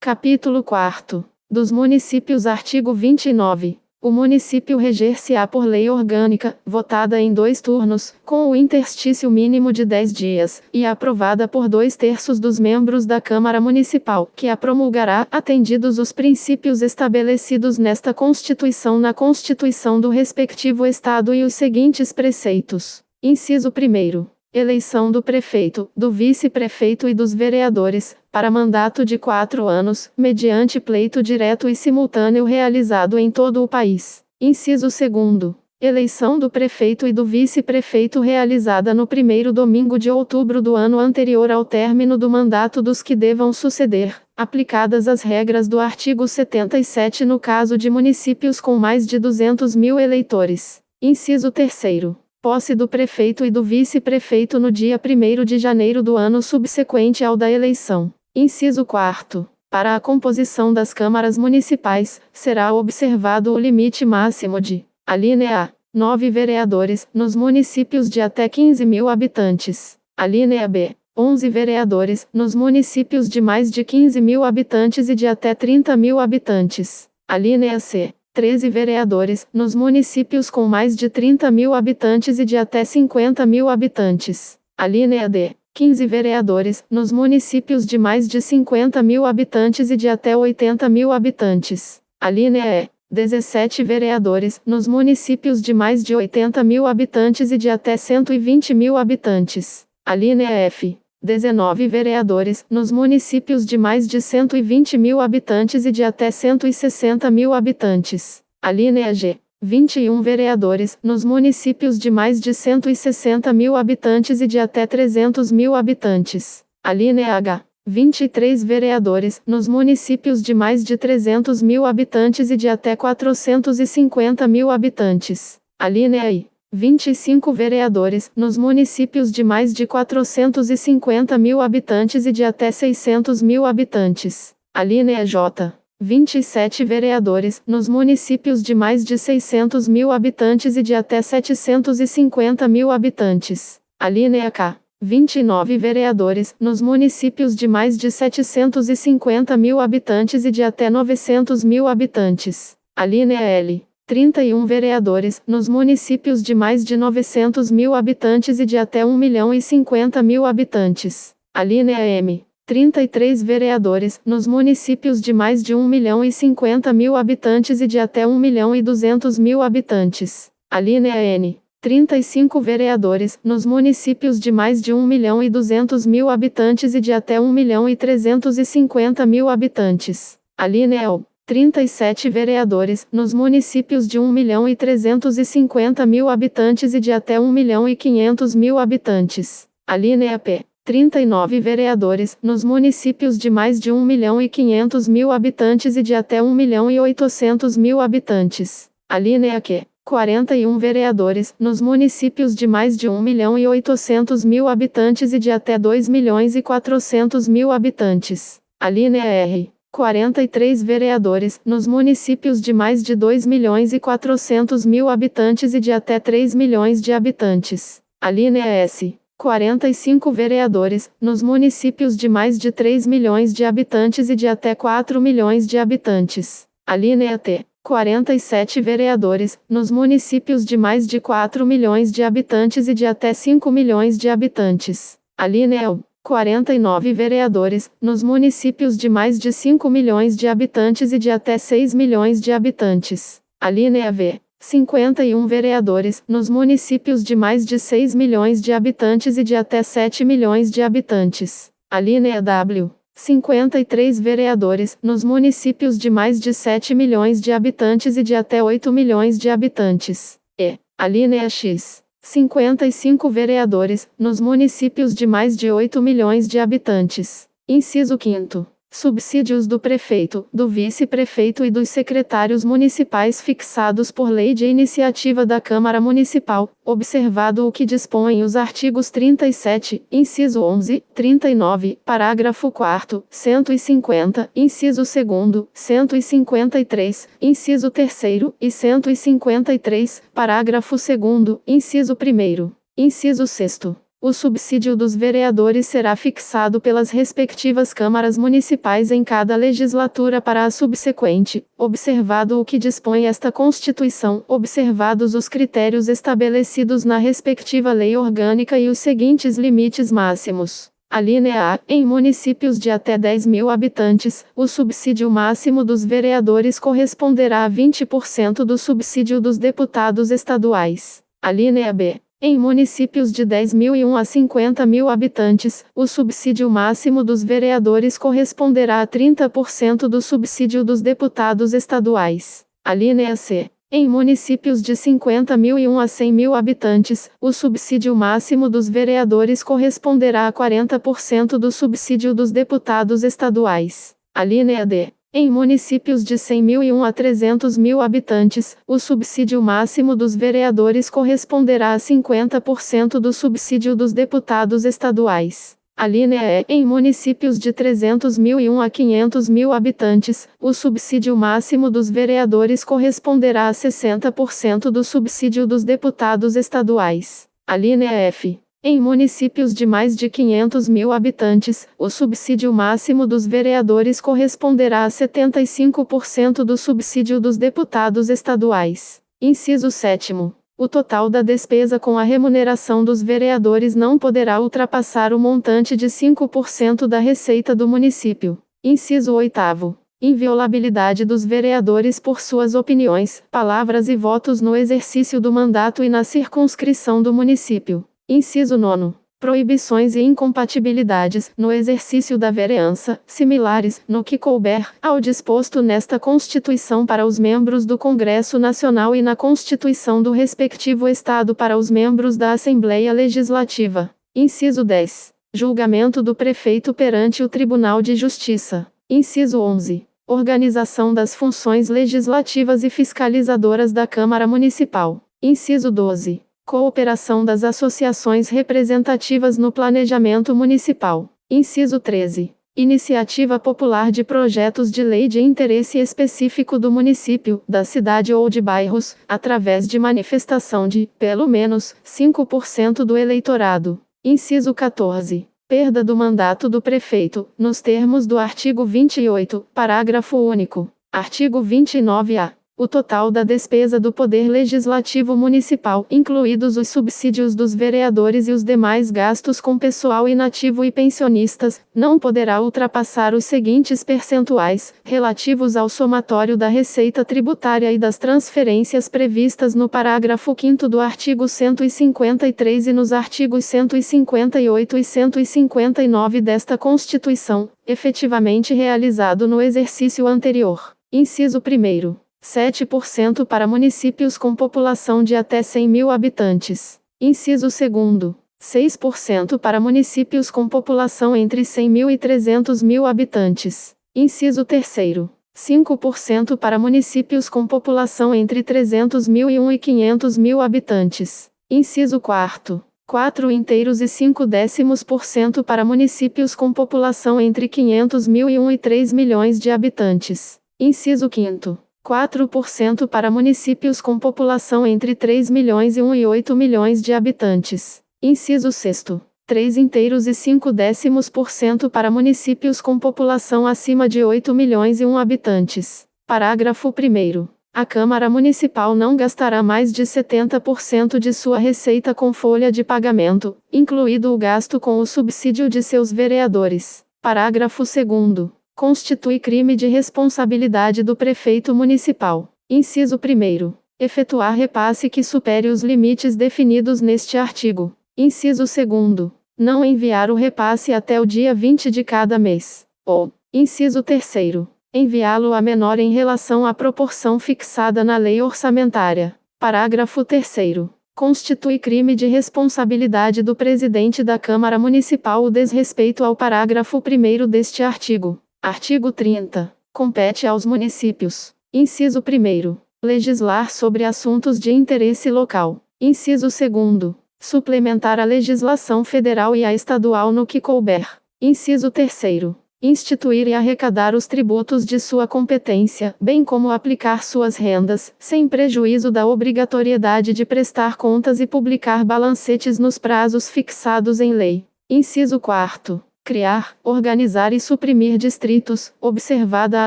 Capítulo 4. Dos municípios. Artigo 29. O município reger-se-á por lei orgânica, votada em 2 turnos, com o interstício mínimo de 10 dias, e aprovada por 2/3 dos membros da Câmara Municipal, que a promulgará, atendidos os princípios estabelecidos nesta Constituição na Constituição do respectivo Estado e os seguintes preceitos. Inciso 1º. Eleição do prefeito, do vice-prefeito e dos vereadores, para mandato de 4 anos, mediante pleito direto e simultâneo realizado em todo o país. Inciso 2º. Eleição do prefeito e do vice-prefeito realizada no primeiro domingo de outubro do ano anterior ao término do mandato dos que devam suceder, aplicadas as regras do artigo 77 no caso de municípios com mais de 200.000 eleitores. Inciso 3º. Posse do prefeito e do vice-prefeito no dia 1º de janeiro do ano subsequente ao da eleição. Inciso 4º. Para a composição das câmaras municipais, será observado o limite máximo de: alínea A, 9 vereadores, nos municípios de até 15.000 habitantes. Alínea B, 11 vereadores, nos municípios de mais de 15.000 habitantes e de até 30.000 habitantes. Alínea C, 13 vereadores, nos municípios com mais de 30.000 habitantes e de até 50.000 habitantes. Alínea D, 15 vereadores, nos municípios de mais de 50.000 habitantes e de até 80.000 habitantes. Alínea E, 17 vereadores, nos municípios de mais de 80.000 habitantes e de até 120.000 habitantes. Alínea F, 19 vereadores, nos municípios de mais de 120.000 habitantes e de até 160.000 habitantes. Alínea G, 21 vereadores, nos municípios de mais de 160.000 habitantes e de até 300.000 habitantes. Alínea H, 23 vereadores, nos municípios de mais de 300.000 habitantes e de até 450.000 habitantes. Alínea I, 25 vereadores, nos municípios de mais de 450.000 habitantes e de até 600.000 habitantes. Alínea J, 27 vereadores, nos municípios de mais de 600.000 habitantes e de até 750.000 habitantes. Alínea K, 29 vereadores, nos municípios de mais de 750.000 habitantes e de até 900.000 habitantes. Alínea L, 31 vereadores, nos municípios de mais de 900.000 habitantes e de até 1.050.000 habitantes. Alínea M, 33 vereadores, nos municípios de mais de 1.050.000 habitantes e de até 1.200.000 habitantes. Alínea N, 35 vereadores, nos municípios de mais de 1.200.000 habitantes e de até 1.350.000 habitantes. Alínea O, 37 vereadores, nos municípios de 1.350.000 habitantes e de até 1.500.000 habitantes. Alínea P, 39 vereadores, nos municípios de mais de 1.500.000 habitantes e de até 1.800.000 habitantes. Alínea Q, 41 vereadores, nos municípios de mais de 1.800.000 habitantes e de até 2.400.000 habitantes. Alínea R, 43 vereadores, nos municípios de mais de 2.400.000 habitantes e de até 3 milhões de habitantes. Alínea S, 45 vereadores, nos municípios de mais de 3 milhões de habitantes e de até 4 milhões de habitantes. Alínea T, 47 vereadores, nos municípios de mais de 4 milhões de habitantes e de até 5 milhões de habitantes. Alínea U, 49 vereadores, nos municípios de mais de 5 milhões de habitantes e de até 6 milhões de habitantes. Alínea V, 51 vereadores, nos municípios de mais de 6 milhões de habitantes e de até 7 milhões de habitantes. Alínea W, 53 vereadores, nos municípios de mais de 7 milhões de habitantes e de até 8 milhões de habitantes. E, alínea X, 55 vereadores, nos municípios de mais de 8 milhões de habitantes. Inciso 5º. Subsídios do prefeito, do vice-prefeito e dos secretários municipais fixados por lei de iniciativa da Câmara Municipal, observado o que dispõem os artigos 37, inciso 11, 39, parágrafo 4º, 150, inciso 2º, 153, inciso 3º e 153, parágrafo 2º, inciso 1º. Inciso 6º. O subsídio dos vereadores será fixado pelas respectivas câmaras municipais em cada legislatura para a subsequente, observado o que dispõe esta Constituição, observados os critérios estabelecidos na respectiva lei orgânica e os seguintes limites máximos. Alínea A. Em municípios de até 10.000 habitantes, o subsídio máximo dos vereadores corresponderá a 20% do subsídio dos deputados estaduais. Alínea B. Em municípios de 10.001 a 50.000 habitantes, o subsídio máximo dos vereadores corresponderá a 30% do subsídio dos deputados estaduais. Alínea C. Em municípios de 50.001 a 100.000 habitantes, o subsídio máximo dos vereadores corresponderá a 40% do subsídio dos deputados estaduais. Alínea D. Em municípios de 100.001 a 300.000 habitantes, o subsídio máximo dos vereadores corresponderá a 50% do subsídio dos deputados estaduais. Alínea E. Em municípios de 300.001 a 500.000 habitantes, o subsídio máximo dos vereadores corresponderá a 60% do subsídio dos deputados estaduais. Alínea F. Em municípios de mais de 500.000 habitantes, o subsídio máximo dos vereadores corresponderá a 75% do subsídio dos deputados estaduais. Inciso 7º. O total da despesa com a remuneração dos vereadores não poderá ultrapassar o montante de 5% da receita do município. Inciso 8º. Inviolabilidade dos vereadores por suas opiniões, palavras e votos no exercício do mandato e na circunscrição do município. Inciso 9º. Proibições e incompatibilidades, no exercício da vereança, similares, no que couber, ao disposto nesta Constituição para os membros do Congresso Nacional e na Constituição do respectivo Estado para os membros da Assembleia Legislativa. Inciso 10. Julgamento do prefeito perante o Tribunal de Justiça. Inciso 11. Organização das funções legislativas e fiscalizadoras da Câmara Municipal. Inciso 12. Cooperação das associações representativas no planejamento municipal. Inciso 13. Iniciativa popular de projetos de lei de interesse específico do município, da cidade ou de bairros, através de manifestação de, pelo menos, 5% do eleitorado. Inciso 14. Perda do mandato do prefeito, nos termos do artigo 28, parágrafo único. Artigo 29-A. O total da despesa do Poder Legislativo Municipal, incluídos os subsídios dos vereadores e os demais gastos com pessoal inativo e pensionistas, não poderá ultrapassar os seguintes percentuais, relativos ao somatório da receita tributária e das transferências previstas no parágrafo 5º do artigo 153 e nos artigos 158 e 159 desta Constituição, efetivamente realizado no exercício anterior. Inciso 1º. 7% para municípios com população de até 100.000 habitantes. Inciso 2º. 6% para municípios com população entre 100.000 e 300.000 habitantes. Inciso 3º. 5% para municípios com população entre 300.001 e 500.000 habitantes. Inciso 4º. 4,5% para municípios com população entre 500.001 e 3 milhões de habitantes. Inciso 5º. 4% para municípios com população entre 3 milhões e 1 e 8 milhões de habitantes. Inciso 6º. 3,5% para municípios com população acima de 8 milhões e 1 habitantes. Parágrafo 1º. A Câmara Municipal não gastará mais de 70% de sua receita com folha de pagamento, incluído o gasto com o subsídio de seus vereadores. Parágrafo 2º. Constitui crime de responsabilidade do prefeito municipal. Inciso 1º. Efetuar repasse que supere os limites definidos neste artigo. Inciso 2º. Não enviar o repasse até o dia 20 de cada mês. Ou, inciso 3º. Enviá-lo a menor em relação à proporção fixada na lei orçamentária. Parágrafo 3º. Constitui crime de responsabilidade do presidente da Câmara Municipal o desrespeito ao parágrafo 1º deste artigo. Artigo 30. Compete aos municípios. Inciso 1º. Legislar sobre assuntos de interesse local. Inciso 2º. Suplementar a legislação federal e a estadual no que couber. Inciso 3º. instituir e arrecadar os tributos de sua competência, bem como aplicar suas rendas, sem prejuízo da obrigatoriedade de prestar contas e publicar balancetes nos prazos fixados em lei. Inciso 4. Criar, organizar e suprimir distritos, observada a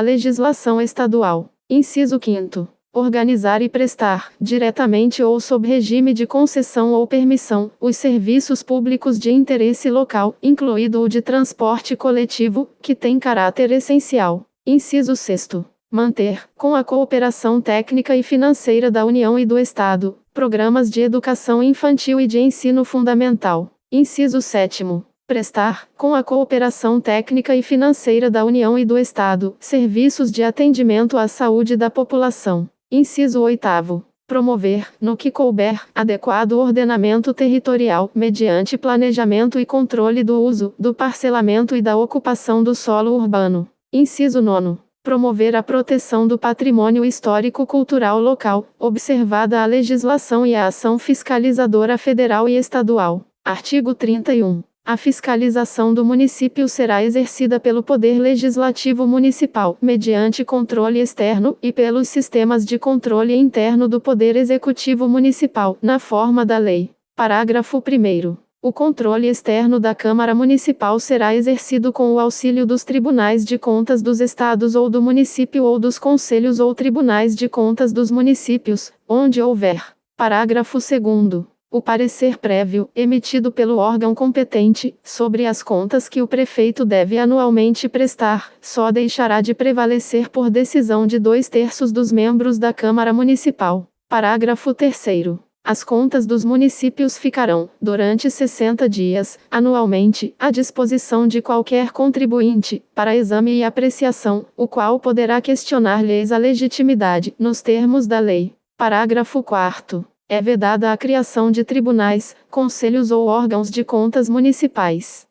legislação estadual. Inciso 5. Organizar e prestar, diretamente ou sob regime de concessão ou permissão, os serviços públicos de interesse local, incluído o de transporte coletivo, que tem caráter essencial. Inciso 6. Manter, com a cooperação técnica e financeira da União e do Estado, programas de educação infantil e de ensino fundamental. Inciso 7. Prestar, com a cooperação técnica e financeira da União e do Estado, serviços de atendimento à saúde da população. Inciso 8. Promover, no que couber, adequado ordenamento territorial, mediante planejamento e controle do uso, do parcelamento e da ocupação do solo urbano. Inciso 9. Promover a proteção do patrimônio histórico-cultural local, observada a legislação e a ação fiscalizadora federal e estadual. Artigo 31. A fiscalização do município será exercida pelo Poder Legislativo Municipal, mediante controle externo, e pelos sistemas de controle interno do Poder Executivo Municipal, na forma da lei. Parágrafo 1º. O controle externo da Câmara Municipal será exercido com o auxílio dos tribunais de contas dos estados ou do município ou dos conselhos ou tribunais de contas dos municípios, onde houver. Parágrafo 2º. O parecer prévio, emitido pelo órgão competente, sobre as contas que o prefeito deve anualmente prestar, só deixará de prevalecer por decisão de 2/3 dos membros da Câmara Municipal. Parágrafo 3º. As contas dos municípios ficarão, durante 60 dias, anualmente, à disposição de qualquer contribuinte, para exame e apreciação, o qual poderá questionar-lhes a legitimidade, nos termos da lei. Parágrafo 4º. É vedada a criação de tribunais, conselhos ou órgãos de contas municipais.